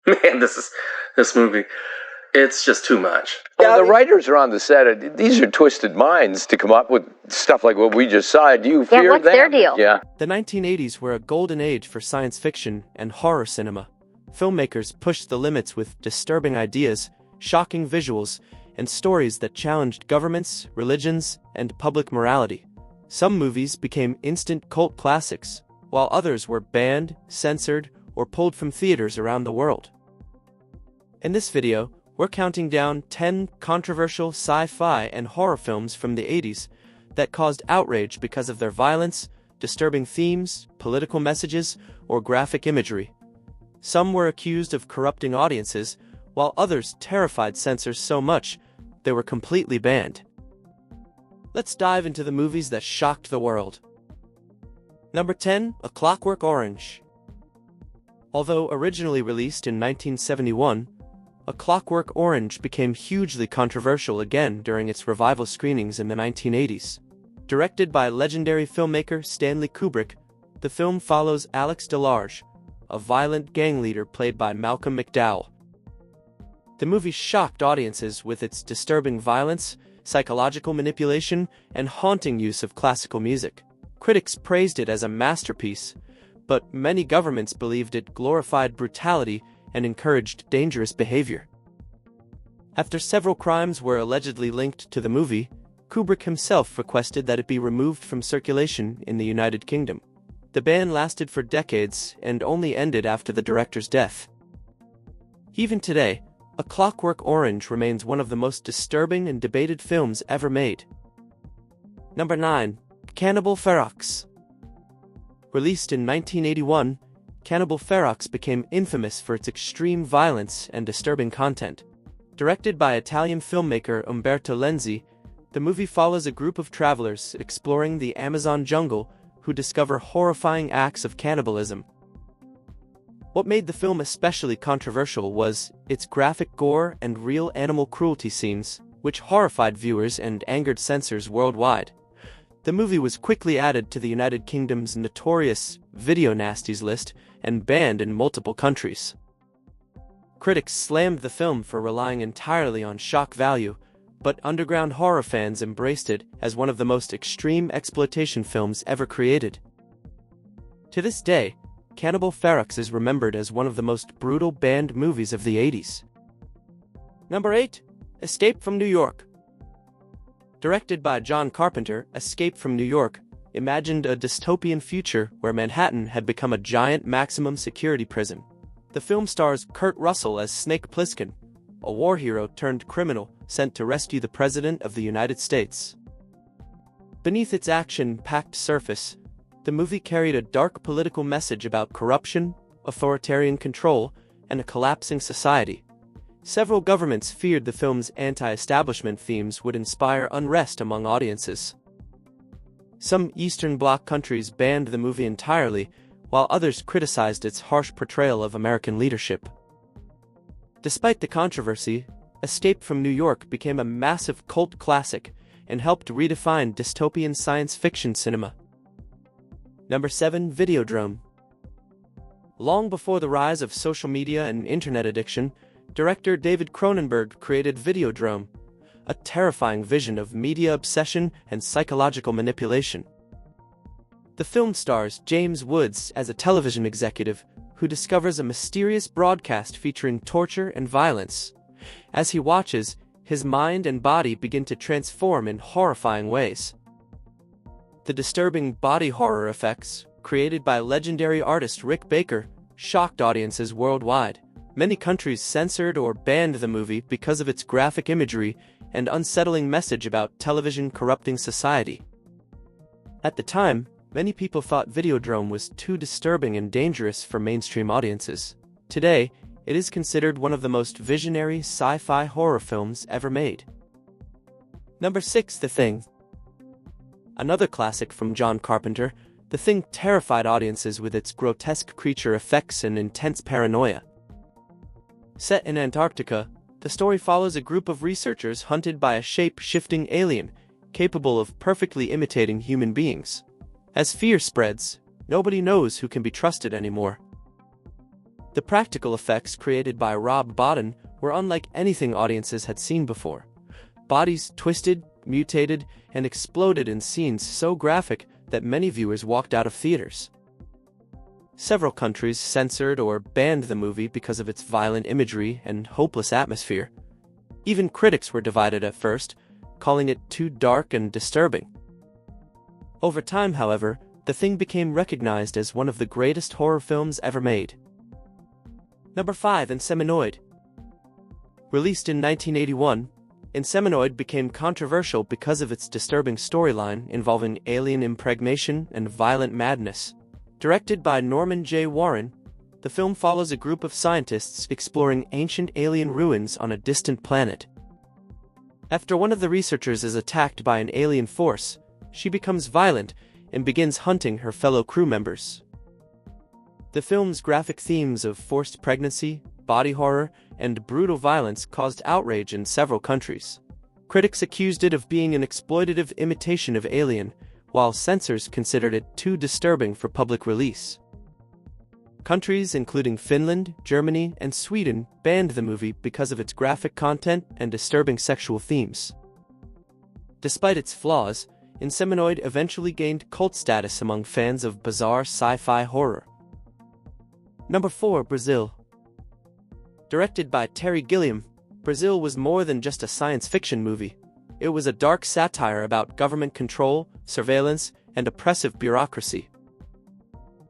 Man, this movie. It's just too much. Well, the writers are on the set. These are twisted minds to come up with stuff like what we just saw. Do you fear what's them? their deal? Yeah. The 1980s were a golden age for science fiction and horror cinema. Filmmakers pushed the limits with disturbing ideas, shocking visuals, and stories that challenged governments, religions, and public morality. Some movies became instant cult classics, while others were banned, censored, or pulled from theaters around the world. In this video, we're counting down 10 controversial sci-fi and horror films from the 80s that caused outrage because of their violence, disturbing themes, political messages, or graphic imagery. Some were accused of corrupting audiences, while others terrified censors so much they were completely banned. Let's dive into the movies that shocked the world. Number 10, A Clockwork Orange. Although originally released in 1971, A Clockwork Orange became hugely controversial again during its revival screenings in the 1980s. Directed by legendary filmmaker Stanley Kubrick, the film follows Alex DeLarge, a violent gang leader played by Malcolm McDowell. The movie shocked audiences with its disturbing violence, psychological manipulation, and haunting use of classical music. Critics praised it as a masterpiece, but many governments believed it glorified brutality and encouraged dangerous behavior. After several crimes were allegedly linked to the movie, Kubrick himself requested that it be removed from circulation in the United Kingdom. The ban lasted for decades and only ended after the director's death. Even today, A Clockwork Orange remains one of the most disturbing and debated films ever made. Number 9, Cannibal Ferox. Released in 1981, Cannibal Ferox became infamous for its extreme violence and disturbing content. Directed by Italian filmmaker Umberto Lenzi, the movie follows a group of travelers exploring the Amazon jungle who discover horrifying acts of cannibalism. What made the film especially controversial was its graphic gore and real animal cruelty scenes, which horrified viewers and angered censors worldwide. The movie was quickly added to the United Kingdom's notorious video nasties list and banned in multiple countries. Critics slammed the film for relying entirely on shock value, but underground horror fans embraced it as one of the most extreme exploitation films ever created. To this day, Cannibal Ferox is remembered as one of the most brutal banned movies of the 80s. Number 8, Escape from New York. Directed by John Carpenter, Escape from New York imagined a dystopian future where Manhattan had become a giant maximum security prison. The film stars Kurt Russell as Snake Plissken, a war hero turned criminal sent to rescue the President of the United States. Beneath its action-packed surface, the movie carried a dark political message about corruption, authoritarian control, and a collapsing society. Several governments feared the film's anti-establishment themes would inspire unrest among audiences. Some Eastern Bloc countries banned the movie entirely, while others criticized its harsh portrayal of American leadership. Despite the controversy, Escape from New York became a massive cult classic and helped redefine dystopian science fiction cinema. Number 7, Videodrome. Long before the rise of social media and internet addiction, director David Cronenberg created Videodrome, a terrifying vision of media obsession and psychological manipulation. The film stars James Woods as a television executive who discovers a mysterious broadcast featuring torture and violence. As he watches, his mind and body begin to transform in horrifying ways. The disturbing body horror effects, created by legendary artist Rick Baker, shocked audiences worldwide. Many countries censored or banned the movie because of its graphic imagery and unsettling message about television corrupting society. At the time, many people thought Videodrome was too disturbing and dangerous for mainstream audiences. Today, it is considered one of the most visionary sci-fi horror films ever made. Number 6, The Thing. Another classic from John Carpenter, The Thing terrified audiences with its grotesque creature effects and intense paranoia. Set in Antarctica, the story follows a group of researchers hunted by a shape-shifting alien capable of perfectly imitating human beings. As fear spreads, nobody knows who can be trusted anymore. The practical effects created by Rob Bottin were unlike anything audiences had seen before. Bodies twisted, mutated, and exploded in scenes so graphic that many viewers walked out of theaters. Several countries censored or banned the movie because of its violent imagery and hopeless atmosphere. Even critics were divided at first, calling it too dark and disturbing. Over time, however, The Thing became recognized as one of the greatest horror films ever made. Number 5. Inseminoid. Released in 1981, Inseminoid became controversial because of its disturbing storyline involving alien impregnation and violent madness. Directed by Norman J. Warren, the film follows a group of scientists exploring ancient alien ruins on a distant planet. After one of the researchers is attacked by an alien force, she becomes violent and begins hunting her fellow crew members. The film's graphic themes of forced pregnancy, body horror, and brutal violence caused outrage in several countries. Critics accused it of being an exploitative imitation of Alien, while censors considered it too disturbing for public release. Countries including Finland, Germany, and Sweden banned the movie because of its graphic content and disturbing sexual themes. Despite its flaws, Inseminoid eventually gained cult status among fans of bizarre sci-fi horror. Number 4. Brazil. Directed by Terry Gilliam, Brazil was more than just a science fiction movie. It was a dark satire about government control, surveillance, and oppressive bureaucracy.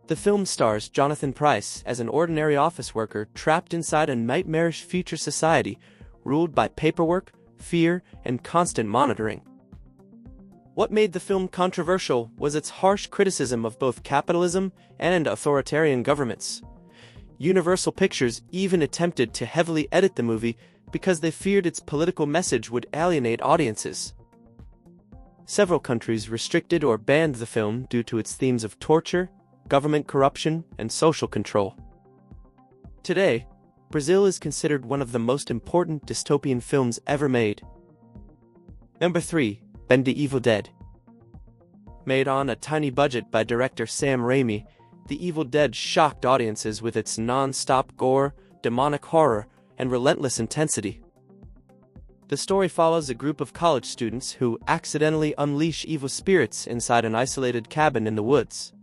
The film stars Jonathan Pryce as an ordinary office worker trapped inside a nightmarish future society ruled by paperwork, fear, and constant monitoring. What made the film controversial was its harsh criticism of both capitalism and authoritarian governments. Universal Pictures even attempted to heavily edit the movie because they feared its political message would alienate audiences. Several countries restricted or banned the film due to its themes of torture, government corruption, and social control. Today, Brazil is considered one of the most important dystopian films ever made. Number 3. The Evil Dead. Made on a tiny budget by director Sam Raimi, The Evil Dead shocked audiences with its non-stop gore, demonic horror, and relentless intensity. The story follows a group of college students who accidentally unleash evil spirits inside an isolated cabin in the woods.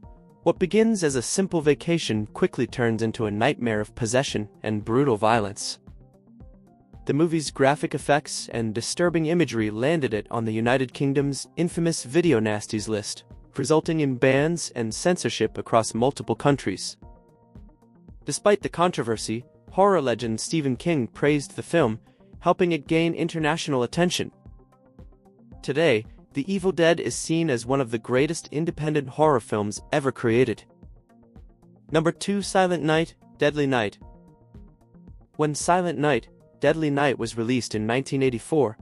What begins as a simple vacation quickly turns into a nightmare of possession and brutal violence. The movie's graphic effects and disturbing imagery landed it on the United Kingdom's infamous Video Nasties list, resulting in bans and censorship across multiple countries. Despite the controversy, horror legend Stephen King praised the film, helping it gain international attention. Today, The Evil Dead is seen as one of the greatest independent horror films ever created. Number 2. Silent Night, Deadly Night. When Silent Night, Deadly Night was released in 1984,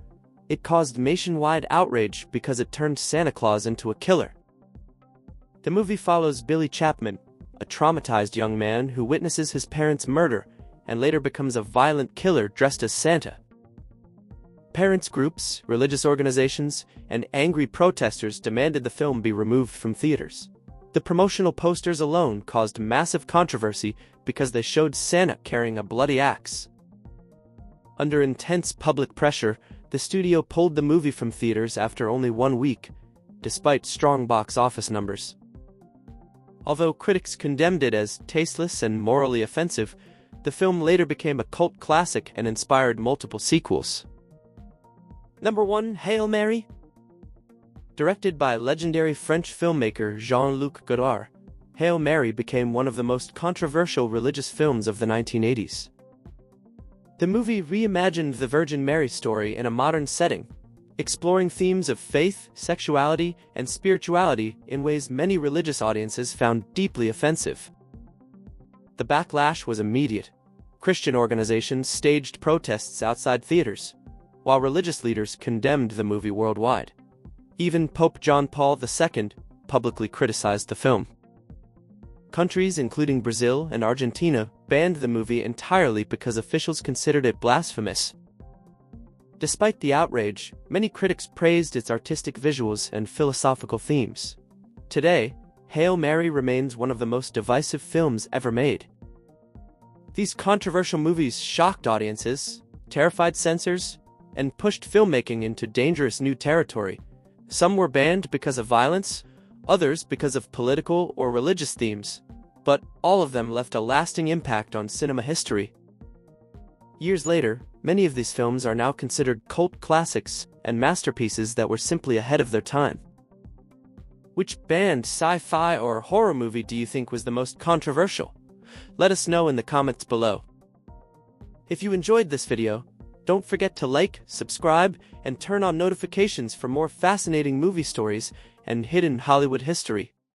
it caused nationwide outrage because it turned Santa Claus into a killer. The movie follows Billy Chapman, a traumatized young man who witnesses his parents' murder and later becomes a violent killer dressed as Santa. Parents' groups, religious organizations, and angry protesters demanded the film be removed from theaters. The promotional posters alone caused massive controversy because they showed Santa carrying a bloody axe. Under intense public pressure, the studio pulled the movie from theaters after only 1 week, despite strong box office numbers. Although critics condemned it as tasteless and morally offensive, the film later became a cult classic and inspired multiple sequels. Number 1. Hail Mary. Directed by legendary French filmmaker Jean-Luc Godard, Hail Mary became one of the most controversial religious films of the 1980s. The movie reimagined the Virgin Mary story in a modern setting, exploring themes of faith, sexuality, and spirituality in ways many religious audiences found deeply offensive. The backlash was immediate. Christian organizations staged protests outside theaters, while religious leaders condemned the movie worldwide. Even Pope John Paul II publicly criticized the film. Countries including Brazil and Argentina banned the movie entirely because officials considered it blasphemous. Despite the outrage, many critics praised its artistic visuals and philosophical themes. Today, Hail Mary remains one of the most divisive films ever made. These controversial movies shocked audiences, terrified censors, and pushed filmmaking into dangerous new territory. Some were banned because of violence, others because of political or religious themes, but all of them left a lasting impact on cinema history. Years later, many of these films are now considered cult classics and masterpieces that were simply ahead of their time. Which banned sci-fi or horror movie do you think was the most controversial? Let us know in the comments below. If you enjoyed this video, don't forget to like, subscribe, and turn on notifications for more fascinating movie stories and hidden Hollywood history.